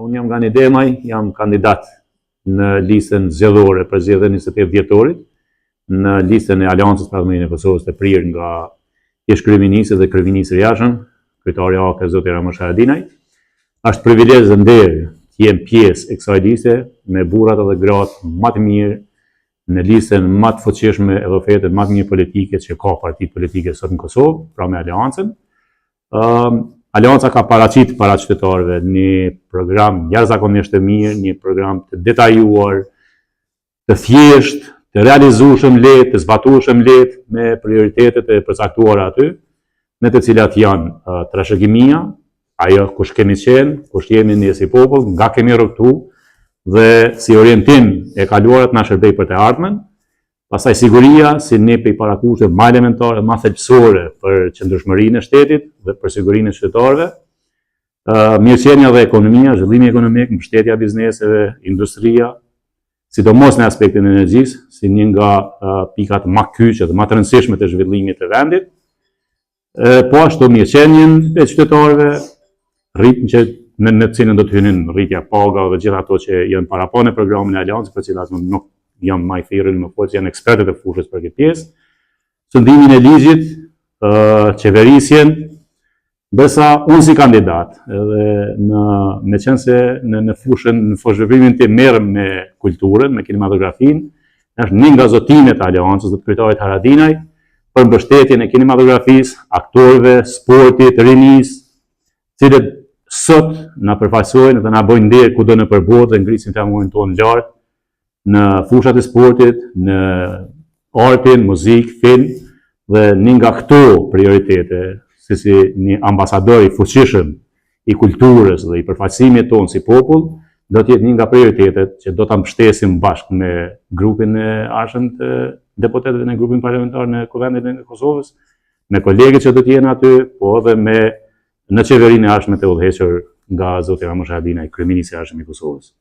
Unë jam nga një Demaj, jam kandidat në listën zgjedhore për zgjedhjen 28 dhjetorit, në listën e Aleancës për Autonominë e Kosovës të prirë nga ish kryeministri dhe kryeministri i jashtëm, kryetari AK zoti Ramush Haradinaj. Është privilegj dhe nder të jem pjesë e kësaj liste me burrat dhe gratë më të mirë në listën më të fuqishme edhe ofertën më të mirë politike që ka partitë politike sot në Kosovë, pra me Aleancën. Aleanca ka paraqit para qytetarëve një program jashtëzakonisht të mirë, një program të detajuar, të thjeshtë, të realizueshëm lehtë, të zbatueshëm lehtë me prioritetet e përcaktuara aty, në të cilat janë trashëgimia, ajo kush kemi qenë, kush jemi ne si popull, nga kemi rrugtu dhe si orientim e kaluarat na shërbej për të ardhmen. Pastaj siguria si një prej parakushteve më elementare, më thelbësore për qëndrueshmërinë e shtetit dhe për sigurinë e qytetarëve. Mirëqenia dhe ekonomia, zhvillimi ekonomik, mbështetja e bizneseve, industria, sidomos në aspektin e energjisë, si një nga pikat më kyçe dhe më të rëndësishme të zhvillimit të vendit. Po ashtu mirëqenien e qytetarëve, rritjen që në cilën do të hynin rritja pagave dhe gjithë ato që janë parapo në programin e Aleancës, për cilat nuk jam më i thirrur më fort, janë ekspertët e fushës për këtë pjesë, sundimin e ligjit, qeverisjen, ndërsa unë si kandidat, edhe me qenë se në fushëveprimin tim merrem me kulturën, me kinematografin, është një nga zotimet e Aleancës dhe të kryetarit Haradinaj për mbështetjen e kinematografisë, aktorëve, sportit, rinisë, cilët sot na përfaqësojnë dhe na bojnë nder kudo në botë dhe ngrisin tamurin tonë lart në fushat e sportit, në artin, muzikë, film, dhe një nga këto prioritete, si një ambasador i fuqishëm i kulturës dhe i përfaqësimit tonë si popull, do të jetë një nga prioritetet që do ta mbështesim bashkë me grupin e arshëm të deputetëve në grupin parlamentar në Kuvendin e Kosovës, me kolegët që do të jenë aty, po edhe në qeverinë e arshme të udhëhequr nga zoti Ramush Haradinaj, kryeministri i arshëm i Kosovës.